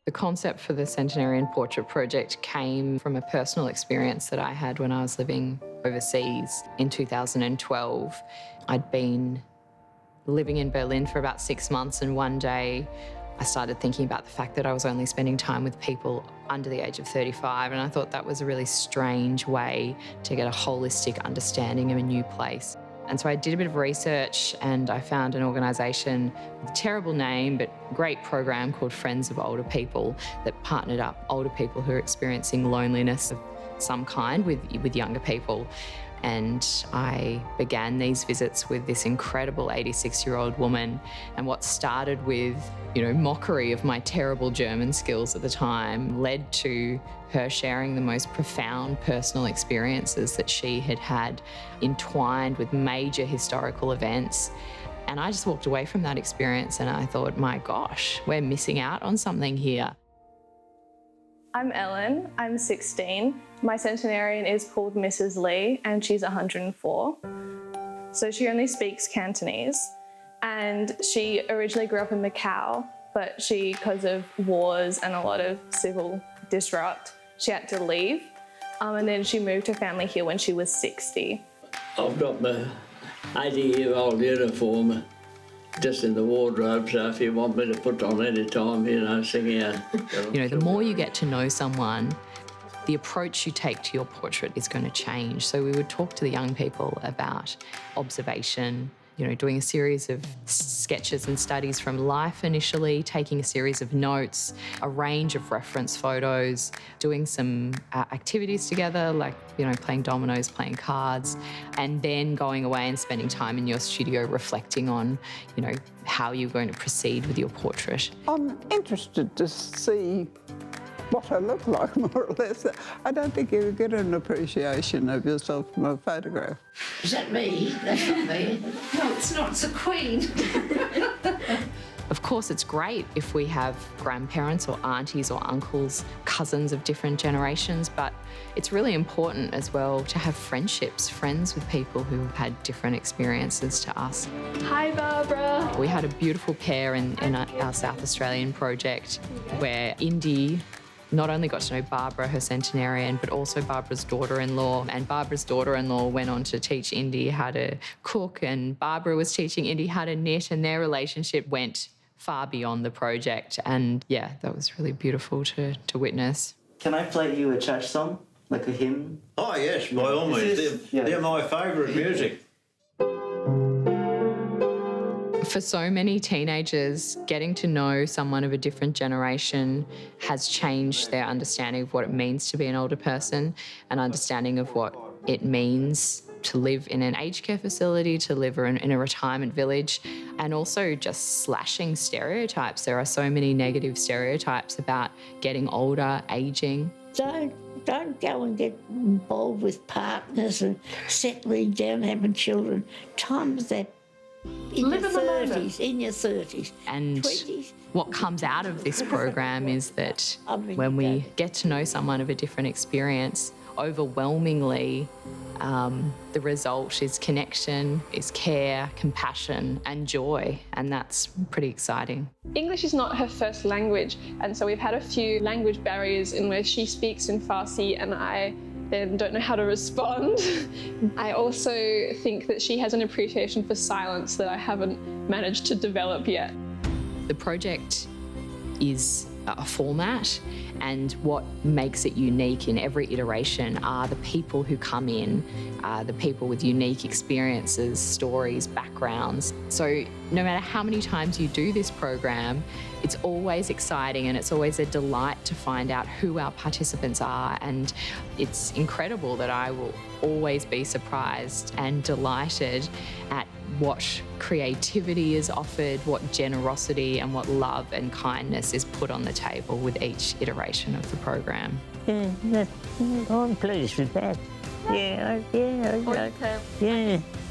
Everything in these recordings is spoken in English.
The concept for the Centenarian Portrait Project came from a personal experience that I had when I was living overseas in 2012. I'd been living in Berlin for about 6 months, and one day I started thinking about the fact that I was only spending time with people under the age of 35, and I thought that was a really strange way to get a holistic understanding of a new place. And so I did a bit of research and I found an organisation with a terrible name but great program called Friends of Older People that partnered up older people who are experiencing loneliness of some kind with younger people. And I began these visits with this incredible 86-year-old woman, and what started with, mockery of my terrible German skills at the time led to her sharing the most profound personal experiences that she had had entwined with major historical events. And I just walked away from that experience and I thought, my gosh, we're missing out on something here. I'm Ellen, I'm 16. My centenarian is called Mrs. Lee and she's 104. So she only speaks Cantonese, and she originally grew up in Macau, but because of wars and a lot of civil disrupt, she had to leave. And then she moved her family here when she was 60. I've got my 80-year-old uniform just in the wardrobe, so if you want me to put on any time, sing out. The more you get to know someone, the approach you take to your portrait is going to change. So we would talk to the young people about observation, doing a series of sketches and studies from life initially, taking a series of notes, a range of reference photos, doing some activities together, like, playing dominoes, playing cards, and then going away and spending time in your studio reflecting on, how you're going to proceed with your portrait. I'm interested to see what I look like, more or less. I don't think you get an appreciation of yourself from a photograph. Is that me? That's not me. No, it's not. It's the Queen. Of course, it's great if we have grandparents or aunties or uncles, cousins of different generations, but it's really important as well to have friends with people who have had different experiences to us. Hi, Barbara. We had a beautiful pair in our South Australian project where Indy not only got to know Barbara, her centenarian, but also Barbara's daughter-in-law. And Barbara's daughter-in-law went on to teach Indy how to cook, and Barbara was teaching Indy how to knit, and their relationship went far beyond the project. And yeah, that was really beautiful to witness. Can I play you a church song, like a hymn? Oh yes, by all means. They're my favourite music. For so many teenagers, getting to know someone of a different generation has changed their understanding of what it means to be an older person, and understanding of what it means to live in an aged care facility, to live in a retirement village, and also just slashing stereotypes. There are so many negative stereotypes about getting older, ageing. Don't go and get involved with partners and settling down, having children. Times that in your 30s, and 20s. What comes out of this program is that when we get to know someone of a different experience, overwhelmingly the result is connection, is care, compassion and joy, and that's pretty exciting. English is not her first language, and so we've had a few language barriers in where she speaks in Farsi and I then don't know how to respond. I also think that she has an appreciation for silence that I haven't managed to develop yet. The project is a format, and what makes it unique in every iteration are the people who come in, the people with unique experiences, stories, backgrounds. So no matter how many times you do this program, it's always exciting and it's always a delight to find out who our participants are, and it's incredible that I will always be surprised and delighted at what creativity is offered, what generosity and what love and kindness is put on the table with each iteration of the program. Yeah, I'm pleased with that. Yeah.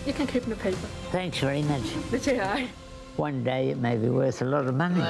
You can keep the paper. Thanks very much. That's all right. One day it may be worth a lot of money.